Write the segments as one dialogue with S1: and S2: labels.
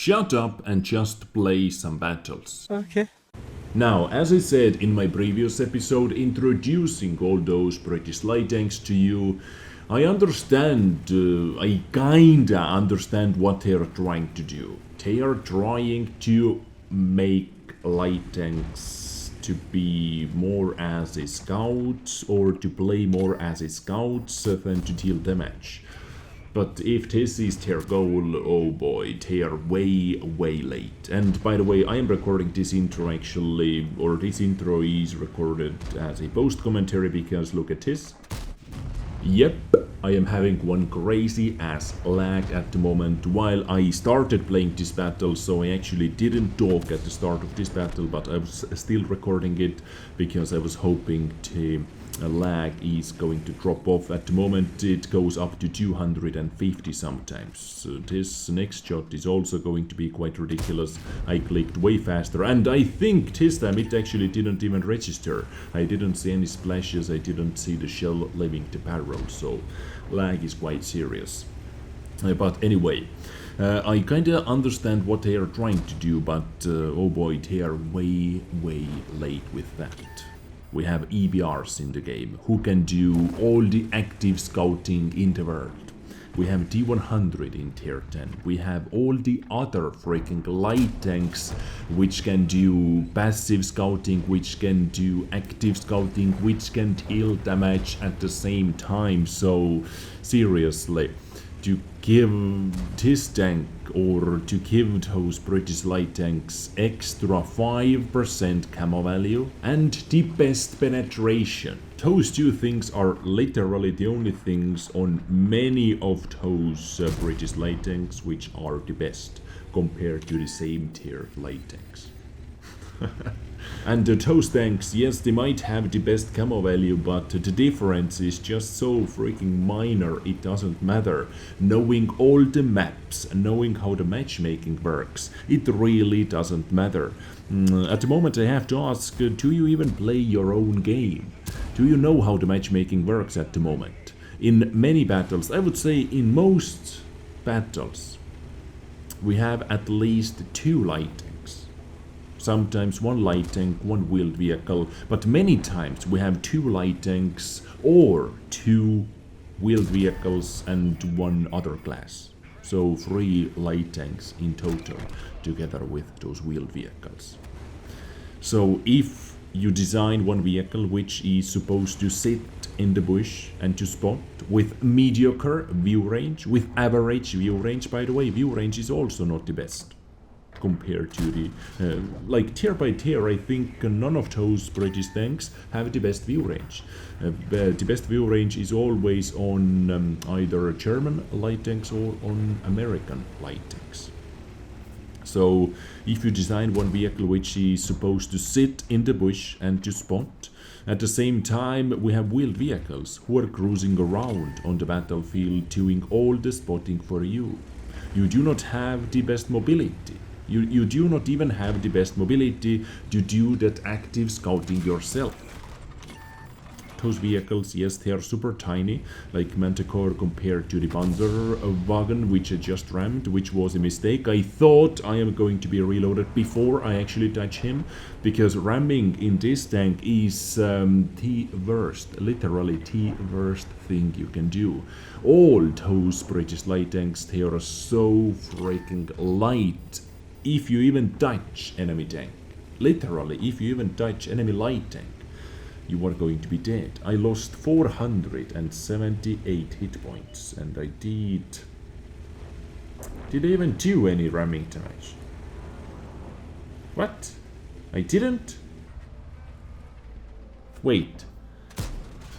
S1: shut up and just play some battles.
S2: Okay.
S1: Now, as I said in my previous episode introducing all those British light tanks to you, I kinda understand what they are trying to do. They are trying to make light tanks to be more as a scout or to play more as a scout than to deal damage. But if this is their goal, oh boy, they are way late. And by the way, I am recording this intro actually, or this intro is recorded as a post commentary because look at this. Yep, I am having one crazy ass lag at the moment while I started playing this battle, so I actually didn't talk at the start of this battle, but I was still recording it because I was hoping the lag is going to drop off. At the moment it goes up to 250 sometimes. So this next shot is also going to be quite ridiculous. I clicked way faster and I think this time it actually didn't even register. I didn't see any splashes, I didn't see the shell leaving the barrel, so lag is quite serious. But anyway, I kinda understand what they are trying to do, but oh boy, they are way late with that. We have EBRs in the game, who can do all the active scouting in the world. We have D100 in tier 10. We have all the other freaking light tanks, which can do passive scouting, which can do active scouting, which can deal damage at the same time. So, seriously, to give this tank or to give those British light tanks extra 5% camo value and the best penetration. Those two things are literally the only things on many of those British light tanks which are the best compared to the same tier light tanks. And those tanks, yes, they might have the best camo value, but the difference is just so freaking minor, it doesn't matter. Knowing all the maps, knowing how the matchmaking works, it really doesn't matter. At the moment I have to ask, do you even play your own game? Do you know how the matchmaking works at the moment? In many battles, I would say in most battles, we have at least 2 light tanks. Sometimes 1 light tank, 1 wheeled vehicle, but many times we have 2 light tanks or 2 wheeled vehicles and 1 other class. So 3 light tanks in total, together with those wheeled vehicles. So if you design one vehicle which is supposed to sit in the bush and to spot with mediocre view range, with average view range, by the way, view range is also not the best compared to the like tier by tier. I think none of those British tanks have the best view range. The best view range is always on either German light tanks or on American light tanks. So if you design one vehicle which is supposed to sit in the bush and to spot, at the same time we have wheeled vehicles who are cruising around on the battlefield doing all the spotting for you. You do not have the best mobility. You do not even have the best mobility to do that active scouting yourself. Those vehicles, yes, they are super tiny, like Manticore compared to the Panzer wagon, which I just rammed, which was a mistake. I thought I am going to be reloaded before I actually touch him, because ramming in this tank is the worst, literally the worst thing you can do. All those British light tanks, they are so freaking light. If you even touch enemy tank, literally, if you even touch enemy light tank, you are going to be dead. I lost 478 hit points, and I did I even do any ramming damage? What? I didn't? Wait.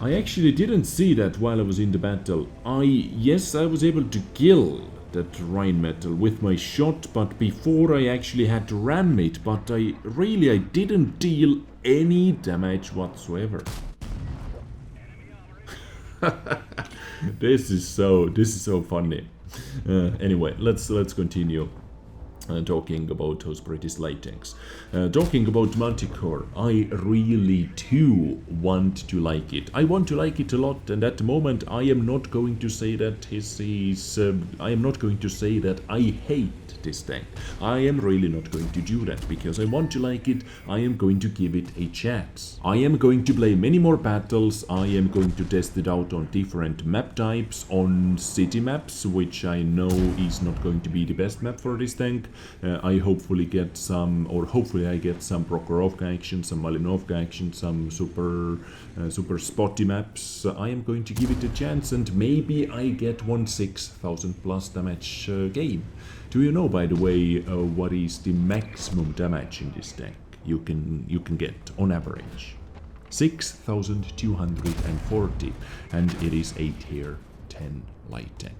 S1: I actually didn't see that while I was in the battle. Yes, I was able to kill that Rheinmetall with my shot, but before I actually had to ram it, but I didn't deal any damage whatsoever. This is so funny. Anyway, let's continue. talking about those British lightings. Talking about Manticore, I really too want to like it. I want to like it a lot, and at the moment I am not going to say that I am not going to say that I hate this tank. I am really not going to do that, because I want to like it. I am going to give it a chance. I am going to play many more battles. I am going to test it out on different map types, on city maps, which I know is not going to be the best map for this tank. I hopefully get some, or hopefully I get some Prokhorovka action, some Malinovka action, some super spotty maps. I am going to give it a chance, and maybe I get one 6,000 plus damage game. Do you know, by the way, what is the maximum damage in this tank you can get on average? 6,240, and it is a tier 10 light tank.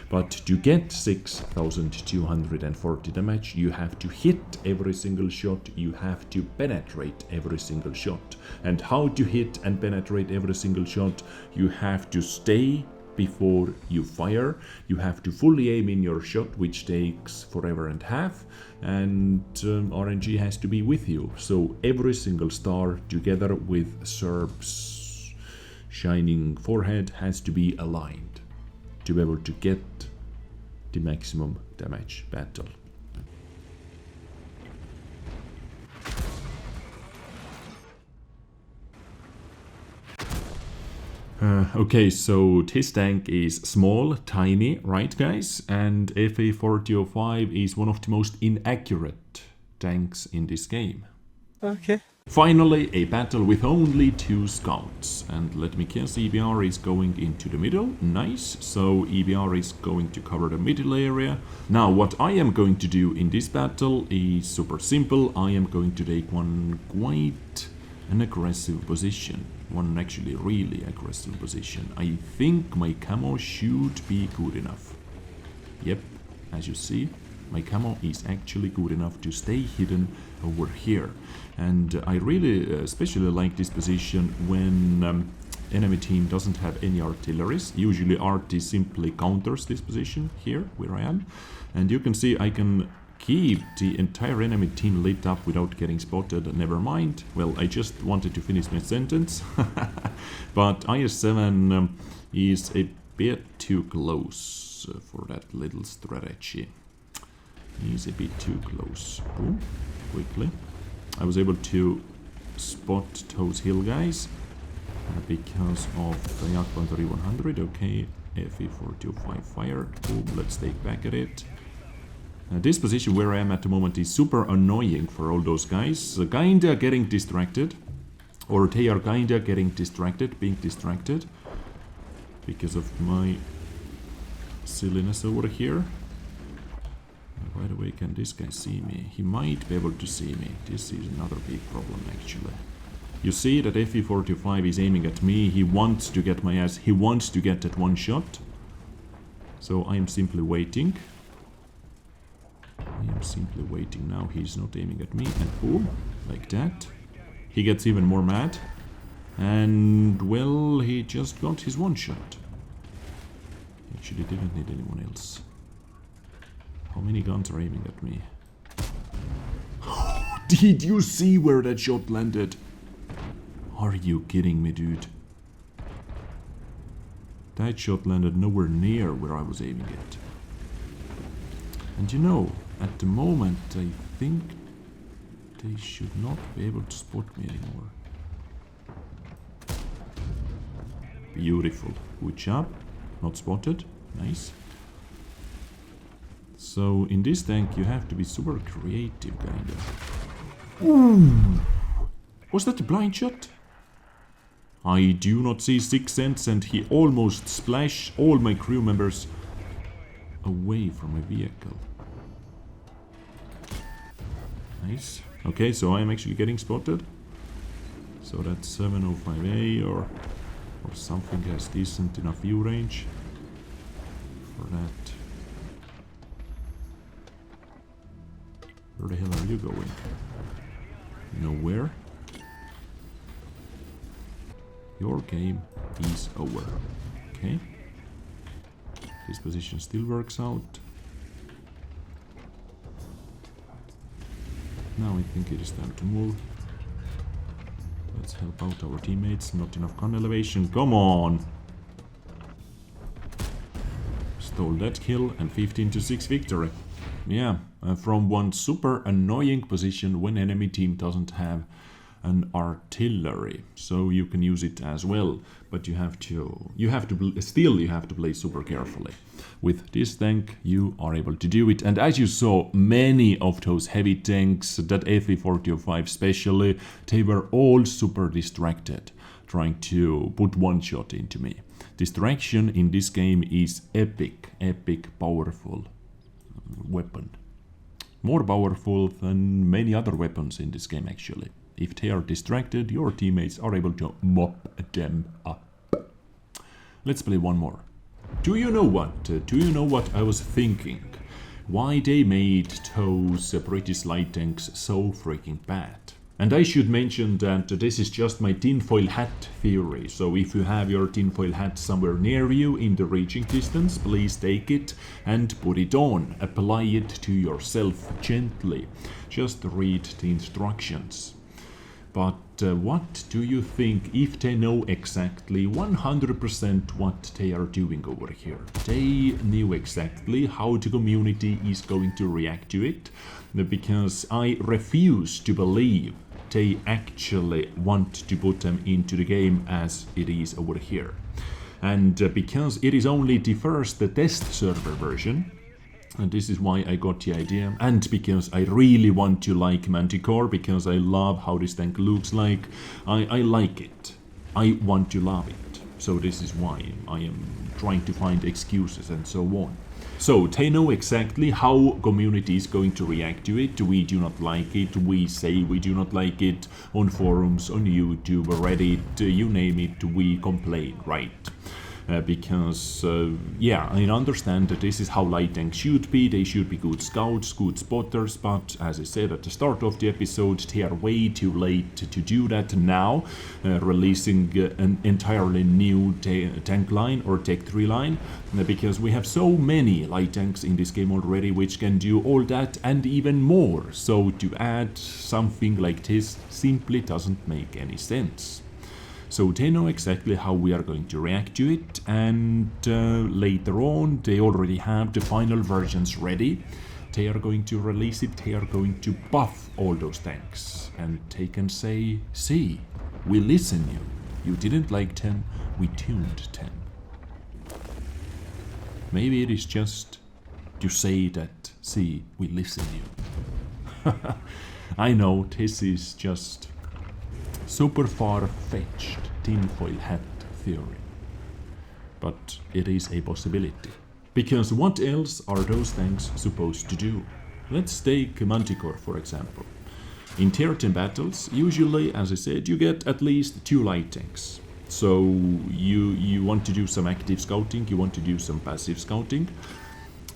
S1: But to get 6,240 damage, you have to hit every single shot, you have to penetrate every single shot. And how to hit and penetrate every single shot? You have to stay before you fire, you have to fully aim in your shot, which takes forever and half, and RNG has to be with you. So every single star, together with Serb's shining forehead, has to be aligned to be able to get the maximum damage battle. Okay, so this tank is small, tiny, right guys? And FA4005 is one of the most inaccurate tanks in this game.
S2: Okay.
S1: Finally, a battle with only 2 scouts. And let me guess, EBR is going into the middle. Nice. So EBR is going to cover the middle area. Now, what I am going to do in this battle is super simple. I am going to take one quite an aggressive position. One actually really aggressive position. I think my camo should be good enough. Yep, as you see, my camo is actually good enough to stay hidden over here. And I really especially like this position when enemy team doesn't have any artilleries. Usually RT simply counters this position here, where I am. And you can see I can keep the entire enemy team lit up without getting spotted. Never mind. Well, I just wanted to finish my sentence. But IS-7 is a bit too close for that little strategy. He's a bit too close. Boom. Quickly. I was able to spot those hill guys because of the Yak 100. Okay, FE425 fire. Boom, let's take back at it. This position where I am at the moment is super annoying for all those guys. Kinda getting distracted. Or they are kinda getting distracted, being distracted. Because of my silliness over here. By the way, can this guy see me? He might be able to see me. This is another big problem actually. You see that FE45 is aiming at me. He wants to get my ass. He wants to get that one shot. So I am simply waiting. I am simply waiting now. He's not aiming at me. And boom, like that. He gets even more mad. And well, he just got his one shot. Actually didn't need anyone else. How many guns are aiming at me? Did you see where that shot landed? Are you kidding me, dude? That shot landed nowhere near where I was aiming it. And you know, at the moment, I think they should not be able to spot me anymore. Beautiful. Good job. Not spotted. Nice. So, in this tank, you have to be super creative, kinda. Ooh! Was that a blind shot? I do not see 6 cents, and he almost splashed all my crew members away from my vehicle. Nice. Okay, so I am actually getting spotted. So that's 705A or something has decent enough view range for that. Where the hell are you going? Nowhere. Your game is over. Okay. This position still works out. Now I think it is time to move. Let's help out our teammates. Not enough gun elevation. Come on! Stole that kill and 15-6 victory. Yeah, from one super annoying position when enemy team doesn't have an artillery, so you can use it as well, but you have to play super carefully. With this tank you are able to do it, and as you saw, many of those heavy tanks, that FV-4005 especially, they were all super distracted trying to put one shot into me. Distraction in this game is epic, powerful weapon. More powerful than many other weapons in this game actually. If they are distracted, your teammates are able to mop them up. Let's play one more. Do you know what I was thinking? Why they made those British light tanks so freaking bad? And I should mention that this is just my tinfoil hat theory, so if you have your tinfoil hat somewhere near you in the reaching distance, please take it and put it on. Apply it to yourself gently. Just read the instructions. But what do you think if they know exactly 100% what they are doing over here? They knew exactly how the community is going to react to it, because I refuse to believe they actually want to put them into the game as it is over here. And because it is only the first test server version, and this is why I got the idea, and because I really want to like Manticore, because I love how this tank looks like, I like it. I want to love it. So this is why I am trying to find excuses and so on. So they know exactly how community is going to react to it. We do not like it, we say we do not like it on forums, on YouTube, Reddit, you name it, we complain, right? Because, yeah, I understand that this is how light tanks should be. They should be good scouts, good spotters, but as I said at the start of the episode, they are way too late to do that now, releasing an entirely new tank line or tech 3 line, because we have so many light tanks in this game already which can do all that and even more. So to add something like this simply doesn't make any sense. So they know exactly how we are going to react to it, and later on they already have the final versions ready. They are going to release it, they are going to buff all those tanks, and they can say, see, we listen you didn't like them, we tuned them. Maybe it is just to say that, see, we listen you. I know this is just super far-fetched tinfoil hat theory, but it is a possibility. Because what else are those tanks supposed to do? Let's take Manticore for example. In tier 10 battles, usually, as I said, you get at least 2 light tanks. So you want to do some active scouting, you want to do some passive scouting.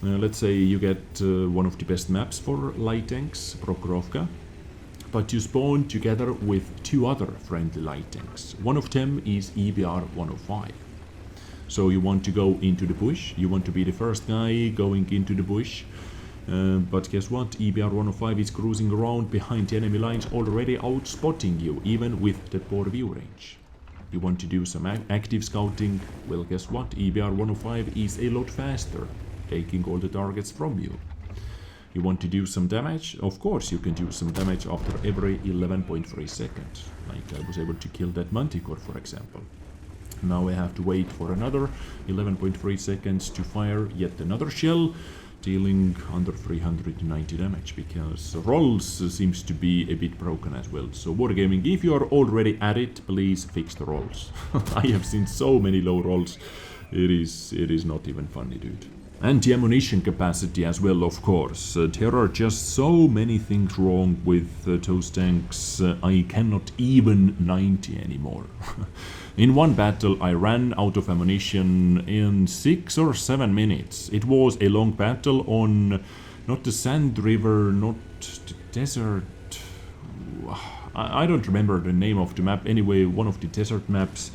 S1: Let's say you get one of the best maps for light tanks, Prokhorovka. But you spawn together with 2 other friendly light tanks. One of them is EBR-105. So you want to go into the bush, you want to be the first guy going into the bush. But guess what? EBR-105 is cruising around behind the enemy lines, already outspotting you, even with the poor view range. You want to do some active scouting? Well, guess what? EBR-105 is a lot faster, taking all the targets from you. You want to do some damage? Of course you can do some damage after every 11.3 seconds. Like I was able to kill that Manticore for example. Now I have to wait for another 11.3 seconds to fire yet another shell, dealing under 390 damage, because rolls seems to be a bit broken as well. So Wargaming, if you are already at it, please fix the rolls. I have seen so many low rolls, it is not even funny, dude. And the ammunition capacity as well, of course. There are just so many things wrong with those tanks, I cannot even 90 anymore. In one battle I ran out of ammunition in 6 or 7 minutes. It was a long battle on not the Sand River, not the desert. I don't remember the name of the map, anyway, one of the desert maps.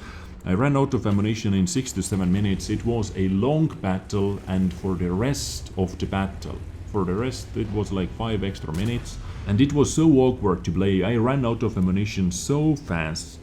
S1: I ran out of ammunition in 6 to 7 minutes. It was a long battle, and for the rest of the battle, For the rest, it was like 5 extra minutes. And it was so awkward to play. I ran out of ammunition so fast.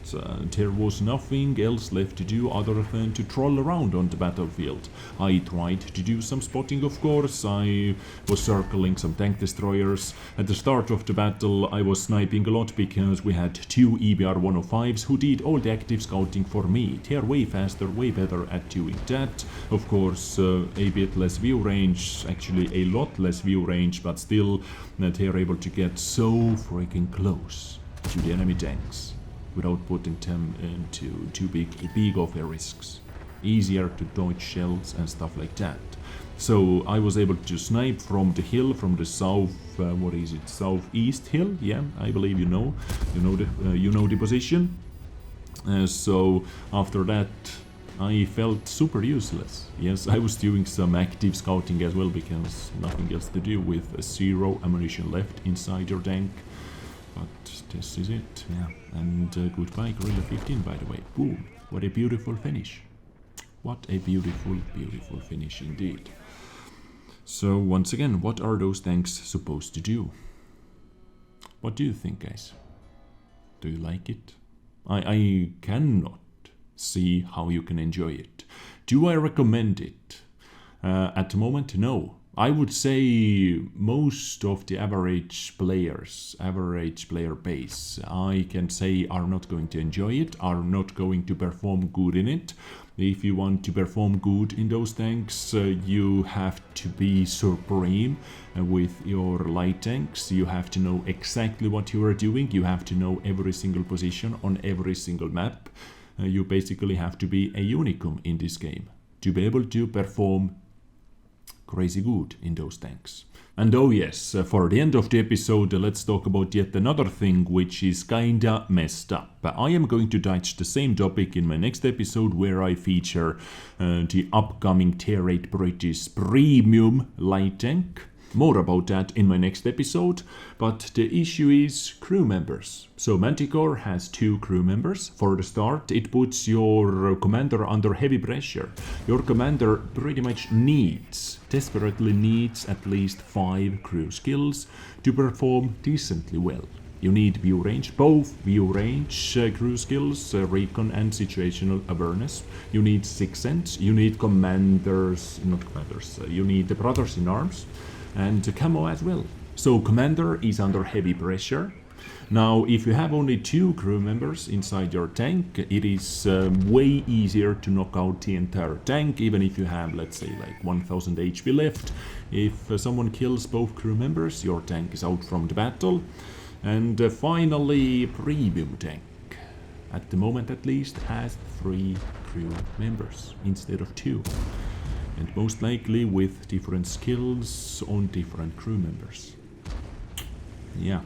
S1: There was nothing else left to do other than to troll around on the battlefield. I tried to do some spotting, of course. I was circling some tank destroyers. At the start of the battle, I was sniping a lot because we had 2 EBR-105s who did all the active scouting for me. They're way faster, way better at doing that. Of course, a bit less view range, actually a lot less view range, but still they're able to get so freaking close to the enemy tanks without putting them into too big of a risks. Easier to dodge shells and stuff like that. So I was able to snipe from the hill, from the south, southeast hill. Yeah, I believe you know the position. So after that, I felt super useless. Yes, I was doing some active scouting as well because nothing else to do with 0 ammunition left inside your tank. But this is it, yeah. And goodbye Gorilla 15, by the way. Boom, what a beautiful finish. What a beautiful, beautiful finish indeed. So once again, what are those tanks supposed to do? What do you think, guys? Do you like it? I cannot see how you can enjoy it. Do I recommend it? At the moment, no. I would say most of the average player base, I can say are not going to enjoy it, are not going to perform good in it. If you want to perform good in those tanks, you have to be supreme with your light tanks. You have to know exactly what you are doing. You have to know every single position on every single map. You basically have to be a unicum in this game to be able to perform crazy good in those tanks. And oh yes, for the end of the episode, let's talk about yet another thing which is kinda messed up. I am going to touch the same topic in my next episode where I feature the upcoming Tier 8 British Premium light tank. More about that in my next episode, but the issue is crew members. So Manticore has 2 crew members. For the start, it puts your commander under heavy pressure. Your commander pretty much desperately needs at least 5 crew skills to perform decently well. You need view range, both view range, crew skills, recon and situational awareness. You need Sixth Sense, you need you need the Brothers in Arms, and camo as well. So commander is under heavy pressure. Now if you have only 2 crew members inside your tank, it is way easier to knock out the entire tank, even if you have, let's say, like 1000 HP left. If someone kills both crew members, your tank is out from the battle. And finally, premium tank, at the moment at least, has 3 crew members instead of 2. And most likely with different skills on different crew members. Yeah.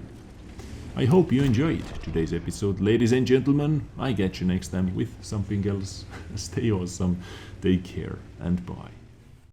S1: I hope you enjoyed today's episode, ladies and gentlemen. I catch you next time with something else. Stay awesome, take care, and bye.